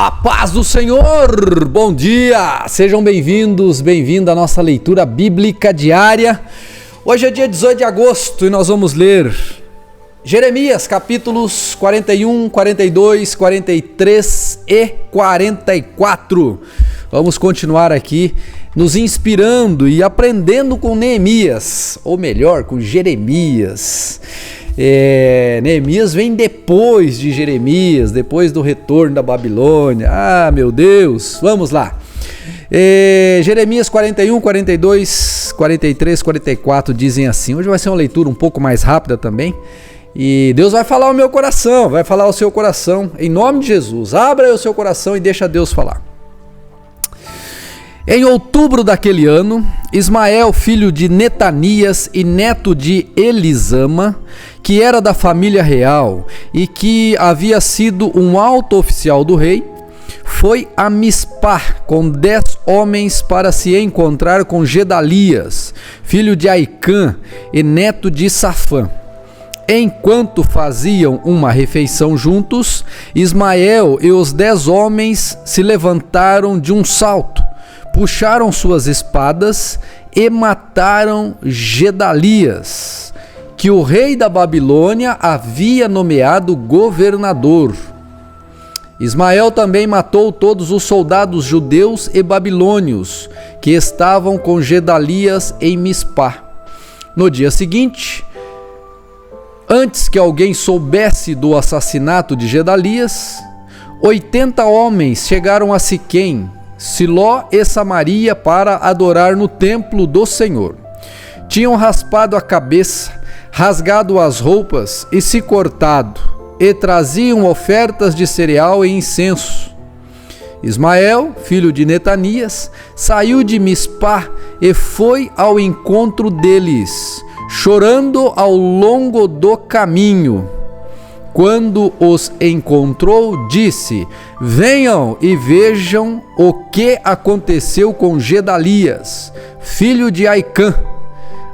A paz do Senhor, bom dia, sejam bem-vindos, bem-vinda à nossa leitura bíblica diária. Hoje é dia 18 de agosto e nós vamos ler Jeremias capítulos 41, 42, 43 e 44. Vamos continuar aqui nos inspirando e aprendendo com Neemias, ou melhor, com Jeremias. Neemias vem depois de Jeremias, depois do retorno da Babilônia. Ah, meu Deus, vamos lá. Jeremias 41, 42, 43, 44 dizem assim. Hoje vai ser uma leitura um pouco mais rápida também. E Deus vai falar ao meu coração, vai falar ao seu coração, em nome de Jesus. Abra aí o seu coração e deixa Deus falar. Em outubro daquele ano, Ismael, filho de Netanias e neto de Elisama, que era da família real e que havia sido um alto oficial do rei, foi a Mispá com 10 homens para se encontrar com Gedalias, filho de Aicã e neto de Safã. Enquanto faziam uma refeição juntos, Ismael e os 10 homens se levantaram de um salto, puxaram suas espadas e mataram Gedalias, que o rei da Babilônia havia nomeado governador. Ismael também matou todos os soldados judeus e babilônios que estavam com Gedalias em Mispá. No dia seguinte, antes que alguém soubesse do assassinato de Gedalias, 80 homens chegaram a Siquém, Siló e Samaria para adorar no templo do Senhor. Tinham raspado a cabeça, rasgado as roupas e se cortado, e traziam ofertas de cereal e incenso. Ismael, filho de Netanias, saiu de Mispá e foi ao encontro deles, chorando ao longo do caminho. Quando os encontrou, disse: venham e vejam o que aconteceu com Gedalias, filho de Aicã.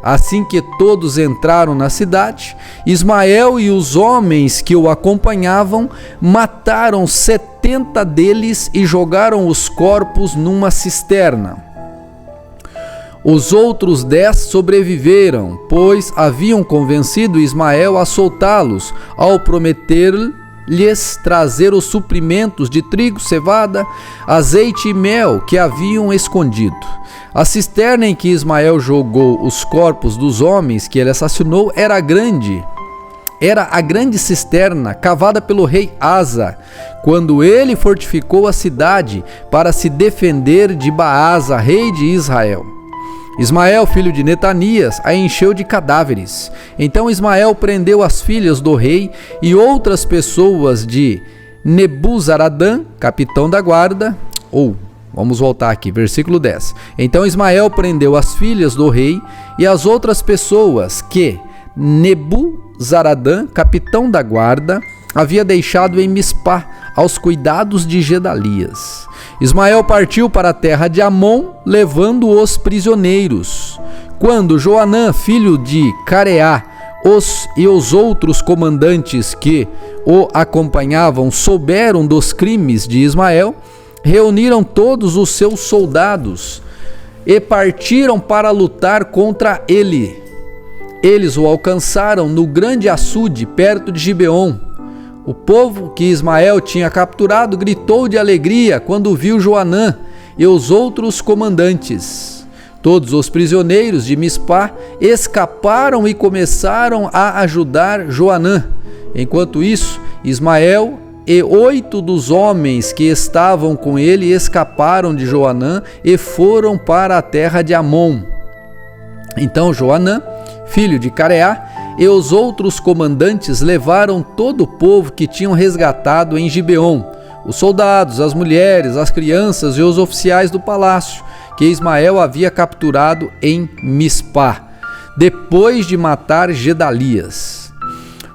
Assim que todos entraram na cidade, Ismael e os homens que o acompanhavam mataram 70 deles e jogaram os corpos numa cisterna. Os outros 10 sobreviveram, pois haviam convencido Ismael a soltá-los, ao prometer-lhes trazer os suprimentos de trigo, cevada, azeite e mel que haviam escondido. A cisterna em que Ismael jogou os corpos dos homens que ele assassinou era a grande cisterna cavada pelo rei Asa, quando ele fortificou a cidade para se defender de Baasa, rei de Israel. Ismael, filho de Netanias, a encheu de cadáveres. Então Ismael prendeu as filhas do rei e outras pessoas de Nebuzaradã, capitão da guarda. Vamos voltar aqui, versículo 10. Então Ismael prendeu as filhas do rei e as outras pessoas que Nebuzaradã, capitão da guarda, havia deixado em Mispá, aos cuidados de Gedalias. Ismael partiu para a terra de Amon, levando os prisioneiros. Quando Joanã, filho de Careá, e os outros comandantes que o acompanhavam souberam dos crimes de Ismael, reuniram todos os seus soldados e partiram para lutar contra ele. Eles o alcançaram no grande açude, perto de Gibeon. O povo que Ismael tinha capturado gritou de alegria quando viu Joanã e os outros comandantes. Todos os prisioneiros de Mispá escaparam e começaram a ajudar Joanã. Enquanto isso, Ismael e 8 dos homens que estavam com ele escaparam de Joanã e foram para a terra de Amon. Então Joanã, filho de Careá, e os outros comandantes levaram todo o povo que tinham resgatado em Gibeon, os soldados, as mulheres, as crianças e os oficiais do palácio, que Ismael havia capturado em Mispá, depois de matar Gedalias.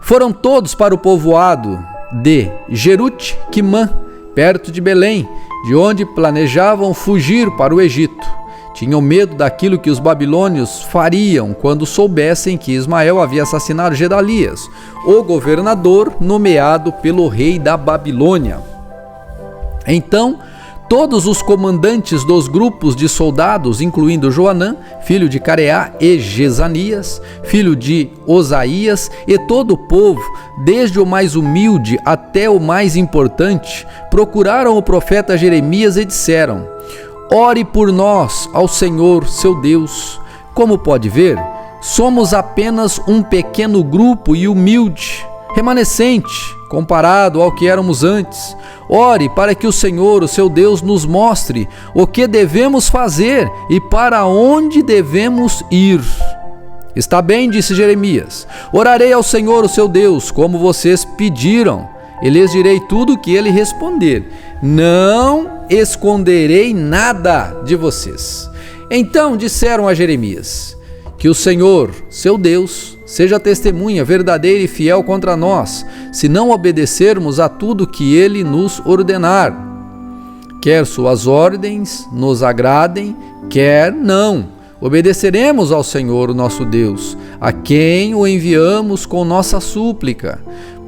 Foram todos para o povoado de Jerute-Quimã, perto de Belém, de onde planejavam fugir para o Egito. Tinham medo daquilo que os babilônios fariam quando soubessem que Ismael havia assassinado Gedalias, o governador nomeado pelo rei da Babilônia. Então todos os comandantes dos grupos de soldados, incluindo Joanã, filho de Careá, e Jezanias, filho de Osaías, e todo o povo, desde o mais humilde até o mais importante, procuraram o profeta Jeremias e disseram: ore por nós ao Senhor, seu Deus. Como pode ver, somos apenas um pequeno grupo e humilde, remanescente, comparado ao que éramos antes. Ore para que o Senhor, o seu Deus, nos mostre o que devemos fazer e para onde devemos ir. Está bem, disse Jeremias. Orarei ao Senhor, o seu Deus, como vocês pediram, e lhes direi tudo o que ele responder. Não esconderei nada de vocês. Então disseram a Jeremias: que o Senhor, seu Deus, seja testemunha verdadeira e fiel contra nós, se não obedecermos a tudo que ele nos ordenar. Quer suas ordens nos agradem, quer não. Obedeceremos ao Senhor, o nosso Deus, a quem o enviamos com nossa súplica.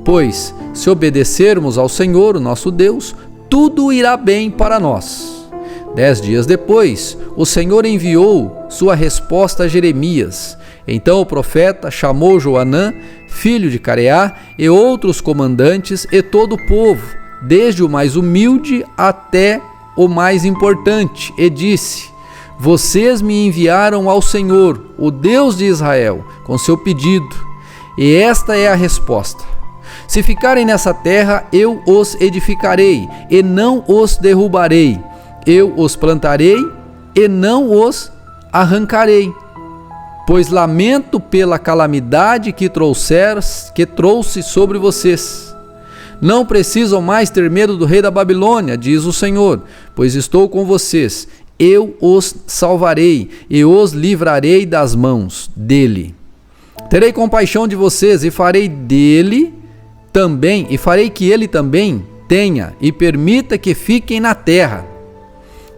Pois, se obedecermos ao Senhor, o nosso Deus, tudo irá bem para nós. 10 dias depois, o Senhor enviou sua resposta a Jeremias. Então o profeta chamou Joanã, filho de Careá, e outros comandantes e todo o povo, desde o mais humilde até o mais importante, e disse: vocês me enviaram ao Senhor, o Deus de Israel, com seu pedido, e esta é a resposta. Se ficarem nessa terra, eu os edificarei, e não os derrubarei. Eu os plantarei, e não os arrancarei. Pois lamento pela calamidade que trouxe sobre vocês. Não precisam mais ter medo do rei da Babilônia, diz o Senhor, pois estou com vocês. Eu os salvarei e os livrarei das mãos dele. Terei compaixão de vocês e farei que ele também tenha e permita que fiquem na terra.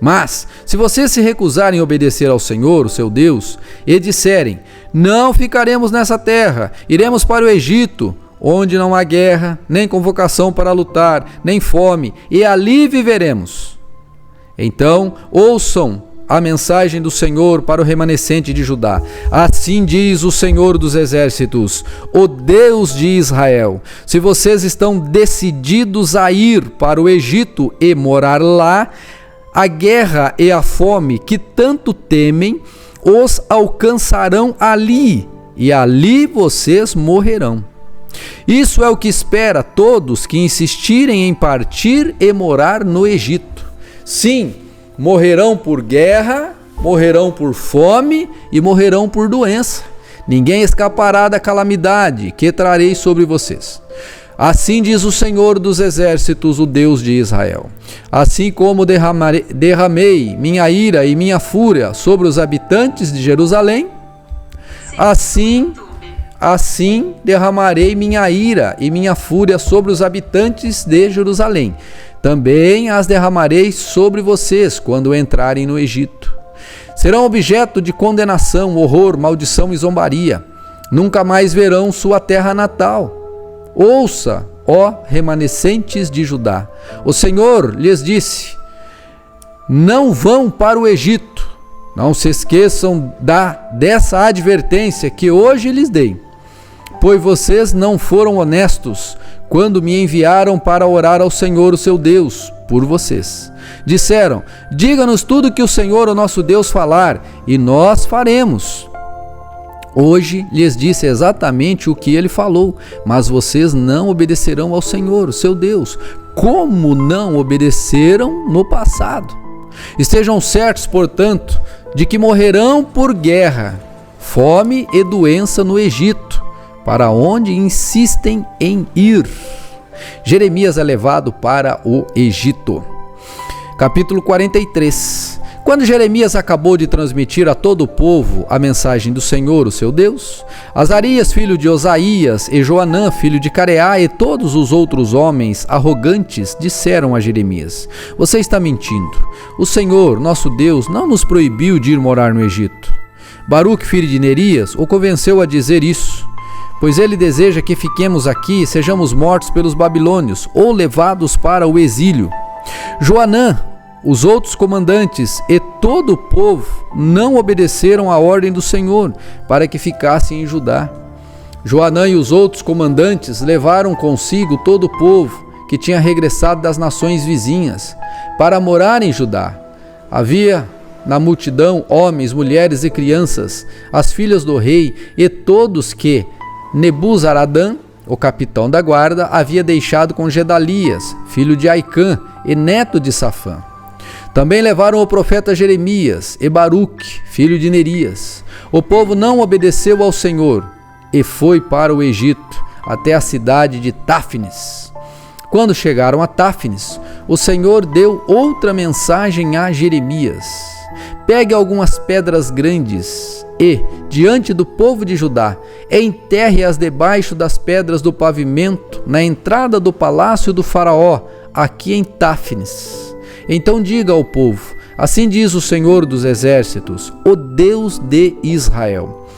Mas, se vocês se recusarem a obedecer ao Senhor, o seu Deus, e disserem: não ficaremos nessa terra, iremos para o Egito, onde não há guerra, nem convocação para lutar, nem fome, e ali viveremos. Então, ouçam a mensagem do Senhor para o remanescente de Judá. Assim diz o Senhor dos Exércitos, o Deus de Israel: se vocês estão decididos a ir para o Egito e morar lá, a guerra e a fome que tanto temem os alcançarão ali, e ali vocês morrerão. Isso é o que espera todos que insistirem em partir e morar no Egito. Sim, morrerão por guerra, morrerão por fome e morrerão por doença. Ninguém escapará da calamidade que trarei sobre vocês. Assim diz o Senhor dos Exércitos, o Deus de Israel: assim como derramei minha ira e minha fúria sobre os habitantes de Jerusalém, assim derramarei minha ira e minha fúria sobre os habitantes de Jerusalém. Também as derramarei sobre vocês quando entrarem no Egito. Serão objeto de condenação, horror, maldição e zombaria. Nunca mais verão sua terra natal. Ouça, ó remanescentes de Judá. O Senhor lhes disse: não vão para o Egito. Não se esqueçam dessa advertência que hoje lhes dei, pois vocês não foram honestos quando me enviaram para orar ao Senhor, o seu Deus, por vocês. Disseram: diga-nos tudo que o Senhor, o nosso Deus, falar, e nós faremos. Hoje lhes disse exatamente o que ele falou, mas vocês não obedecerão ao Senhor, o seu Deus, como não obedeceram no passado. Estejam certos, portanto, de que morrerão por guerra, fome e doença no Egito, para onde insistem em ir. Jeremias é levado para o Egito. Capítulo 43. Quando Jeremias acabou de transmitir a todo o povo a mensagem do Senhor, o seu Deus, Azarias, filho de Osaías, e Joanã, filho de Careá, e todos os outros homens arrogantes disseram a Jeremias: você está mentindo. O Senhor, nosso Deus, não nos proibiu de ir morar no Egito. Baruque, filho de Nerias, o convenceu a dizer isso, pois ele deseja que fiquemos aqui e sejamos mortos pelos babilônios ou levados para o exílio. Joanã, os outros comandantes e todo o povo não obedeceram à ordem do Senhor para que ficassem em Judá. Joanã e os outros comandantes levaram consigo todo o povo que tinha regressado das nações vizinhas para morar em Judá. Havia na multidão homens, mulheres e crianças, as filhas do rei e todos que Nebuzaradã, o capitão da guarda, havia deixado com Gedalias, filho de Aicã e neto de Safã. Também levaram o profeta Jeremias e Baruque, filho de Nerias. O povo não obedeceu ao Senhor e foi para o Egito, até a cidade de Táfnis. Quando chegaram a Táfnis, o Senhor deu outra mensagem a Jeremias: pegue algumas pedras grandes e, diante do povo de Judá, enterre-as debaixo das pedras do pavimento, na entrada do palácio do faraó, aqui em Táfnis. Então diga ao povo: assim diz o Senhor dos Exércitos, o Deus de Israel: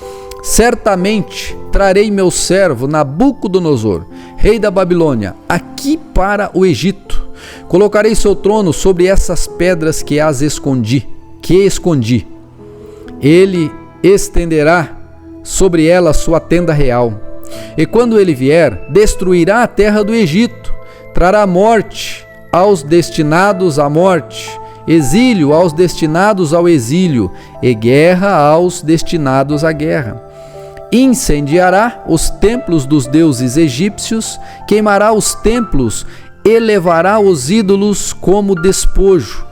certamente trarei meu servo Nabucodonosor, rei da Babilônia, aqui para o Egito. Colocarei seu trono sobre essas pedras que escondi. Ele estenderá sobre ela sua tenda real. E quando ele vier, destruirá a terra do Egito, trará morte aos destinados à morte, exílio aos destinados ao exílio, e guerra aos destinados à guerra. Incendiará os templos dos deuses egípcios, queimará os templos e levará os ídolos como despojo.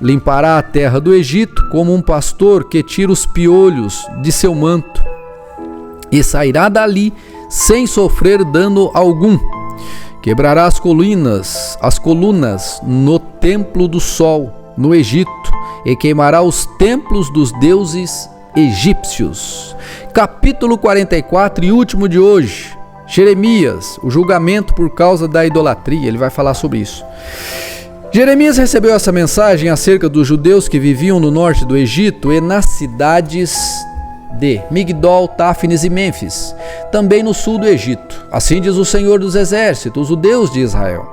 Limpará a terra do Egito como um pastor que tira os piolhos de seu manto, e sairá dali sem sofrer dano algum. Quebrará as colunas no templo do sol, no Egito, e queimará os templos dos deuses egípcios. Capítulo 44 e último de hoje. Jeremias, o julgamento por causa da idolatria. Ele vai falar sobre isso. Jeremias recebeu essa mensagem acerca dos judeus que viviam no norte do Egito e nas cidades de Migdol, Táfnis e Mênfis, também no sul do Egito. Assim diz o Senhor dos Exércitos, o Deus de Israel: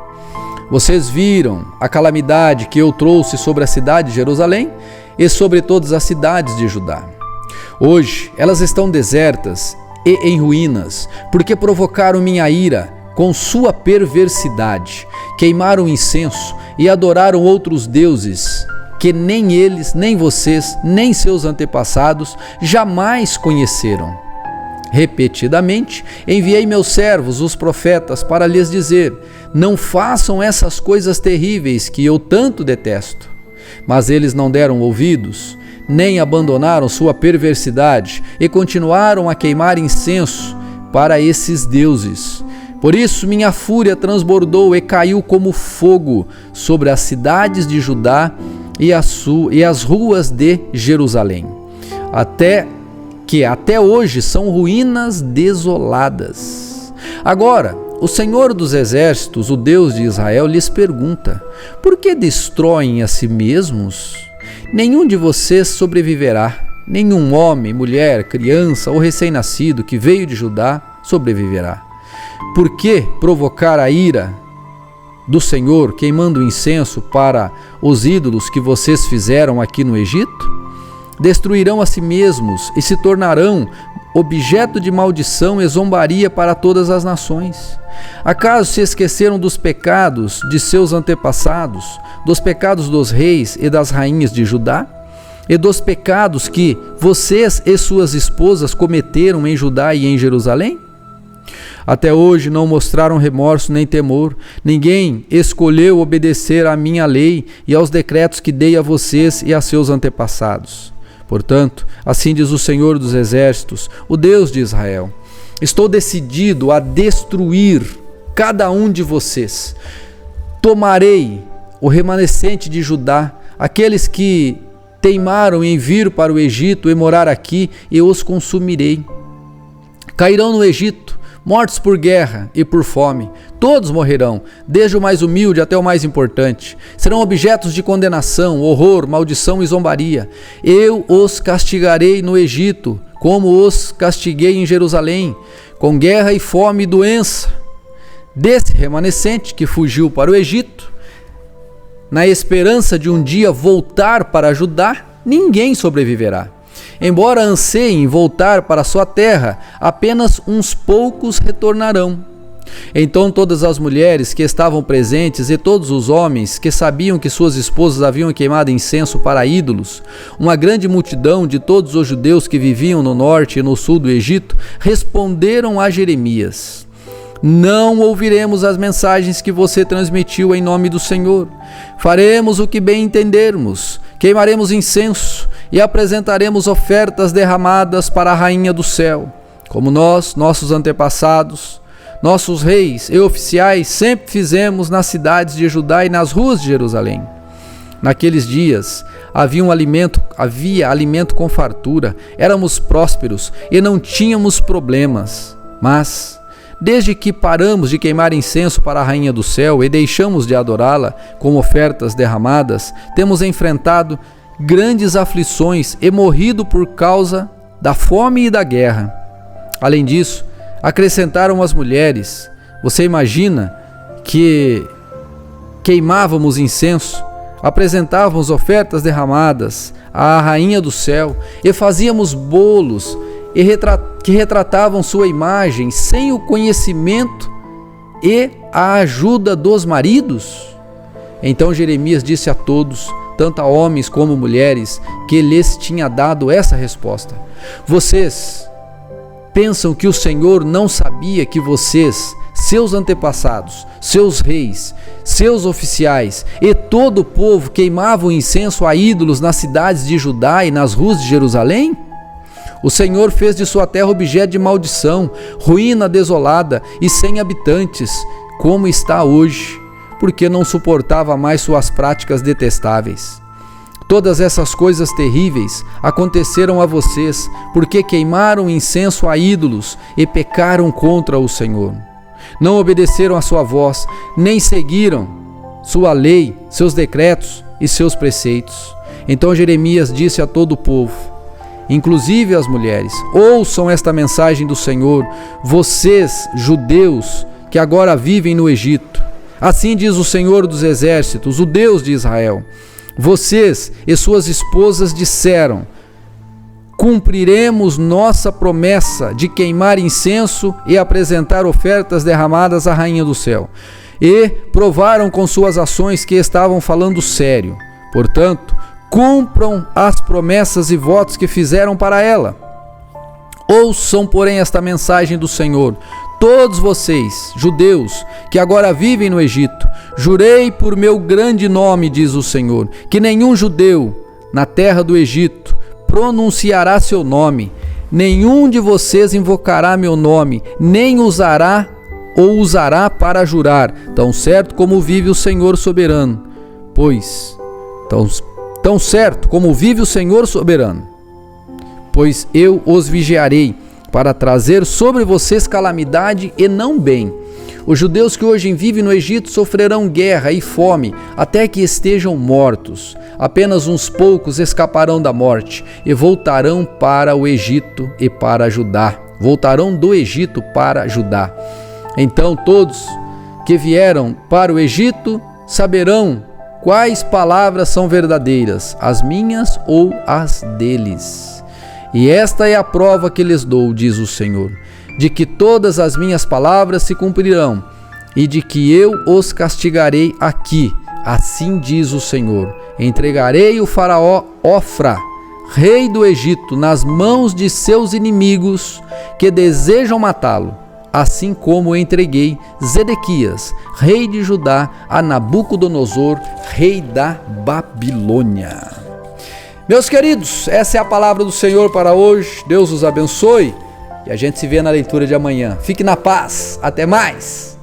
vocês viram a calamidade que eu trouxe sobre a cidade de Jerusalém e sobre todas as cidades de Judá. Hoje elas estão desertas e em ruínas, porque provocaram minha ira com sua perversidade, queimaram incenso e adoraram outros deuses que nem eles, nem vocês, nem seus antepassados jamais conheceram. Repetidamente enviei meus servos, os profetas, para lhes dizer: não façam essas coisas terríveis que eu tanto detesto. Mas eles não deram ouvidos, nem abandonaram sua perversidade e continuaram a queimar incenso para esses deuses. Por isso minha fúria transbordou e caiu como fogo sobre as cidades de Judá e as ruas de Jerusalém, até hoje são ruínas desoladas. Agora, o Senhor dos Exércitos, o Deus de Israel, lhes pergunta: por que destroem a si mesmos? Nenhum de vocês sobreviverá, nenhum homem, mulher, criança ou recém-nascido que veio de Judá sobreviverá. Por que provocar a ira do Senhor queimando incenso para os ídolos que vocês fizeram aqui no Egito? Destruirão a si mesmos e se tornarão objeto de maldição e zombaria para todas as nações. Acaso se esqueceram dos pecados de seus antepassados, dos pecados dos reis e das rainhas de Judá, e dos pecados que vocês e suas esposas cometeram em Judá e em Jerusalém? Até hoje não mostraram remorso nem temor. Ninguém escolheu obedecer à minha lei e aos decretos que dei a vocês e a seus antepassados. Portanto, assim diz o Senhor dos Exércitos, o Deus de Israel: estou decidido a destruir cada um de vocês. Tomarei o remanescente de Judá, aqueles que teimaram em vir para o Egito e morar aqui, e os consumirei. Cairão no Egito, mortos por guerra e por fome. Todos morrerão, desde o mais humilde até o mais importante. Serão objetos de condenação, horror, maldição e zombaria. Eu os castigarei no Egito, como os castiguei em Jerusalém, com guerra e fome e doença. Desse remanescente que fugiu para o Egito, na esperança de um dia voltar para Judá, ninguém sobreviverá. Embora anseiem voltar para sua terra, apenas uns poucos retornarão. Então todas as mulheres que estavam presentes e todos os homens que sabiam que suas esposas haviam queimado incenso para ídolos, uma grande multidão de todos os judeus que viviam no norte e no sul do Egito, responderam a Jeremias: não ouviremos as mensagens que você transmitiu em nome do Senhor. Faremos o que bem entendermos, queimaremos incenso e apresentaremos ofertas derramadas para a Rainha do Céu, como nós, nossos antepassados, nossos reis e oficiais sempre fizemos nas cidades de Judá e nas ruas de Jerusalém. Naqueles dias havia alimento com fartura, éramos prósperos e não tínhamos problemas. Mas, desde que paramos de queimar incenso para a Rainha do Céu e deixamos de adorá-la com ofertas derramadas, temos enfrentado grandes aflições e morrido por causa da fome e da guerra. Além disso, acrescentaram as mulheres: você imagina que queimávamos incenso, apresentávamos ofertas derramadas à Rainha do Céu e fazíamos bolos que retratavam sua imagem sem o conhecimento e a ajuda dos maridos? Então Jeremias disse a todos, tanto a homens como mulheres, que lhes tinha dado essa resposta: vocês pensam que o Senhor não sabia que vocês, seus antepassados, seus reis, seus oficiais e todo o povo queimavam incenso a ídolos nas cidades de Judá e nas ruas de Jerusalém? O Senhor fez de sua terra objeto de maldição, ruína desolada e sem habitantes, como está hoje, porque não suportava mais suas práticas detestáveis. Todas essas coisas terríveis aconteceram a vocês, porque queimaram incenso a ídolos e pecaram contra o Senhor. Não obedeceram a sua voz, nem seguiram sua lei, seus decretos e seus preceitos. Então Jeremias disse a todo o povo, inclusive as mulheres: ouçam esta mensagem do Senhor, vocês, judeus, que agora vivem no Egito. Assim diz o Senhor dos Exércitos, o Deus de Israel: vocês e suas esposas disseram: cumpriremos nossa promessa de queimar incenso e apresentar ofertas derramadas à Rainha do Céu. E provaram com suas ações que estavam falando sério. Portanto, cumpram as promessas e votos que fizeram para ela. Ouçam, porém, esta mensagem do Senhor: todos vocês, judeus, que agora vivem no Egito, jurei por meu grande nome, diz o Senhor, que nenhum judeu na terra do Egito pronunciará seu nome, nenhum de vocês invocará meu nome, nem usará para jurar, tão certo como vive o Senhor soberano. Tão certo como vive o Senhor soberano, pois eu os vigiarei para trazer sobre vocês calamidade e não bem. Os judeus que hoje vivem no Egito sofrerão guerra e fome até que estejam mortos. Apenas uns poucos escaparão da morte e voltarão para o Egito e para Judá. Voltarão do Egito para Judá. Então todos que vieram para o Egito saberão quais palavras são verdadeiras, as minhas ou as deles. E esta é a prova que lhes dou, diz o Senhor, de que todas as minhas palavras se cumprirão e de que eu os castigarei aqui. Assim diz o Senhor: entregarei o faraó Ofra, rei do Egito, nas mãos de seus inimigos que desejam matá-lo, assim como entreguei Zedequias, rei de Judá, a Nabucodonosor, rei da Babilônia. Meus queridos, essa é a palavra do Senhor para hoje. Deus os abençoe e a gente se vê na leitura de amanhã. Fique na paz. Até mais!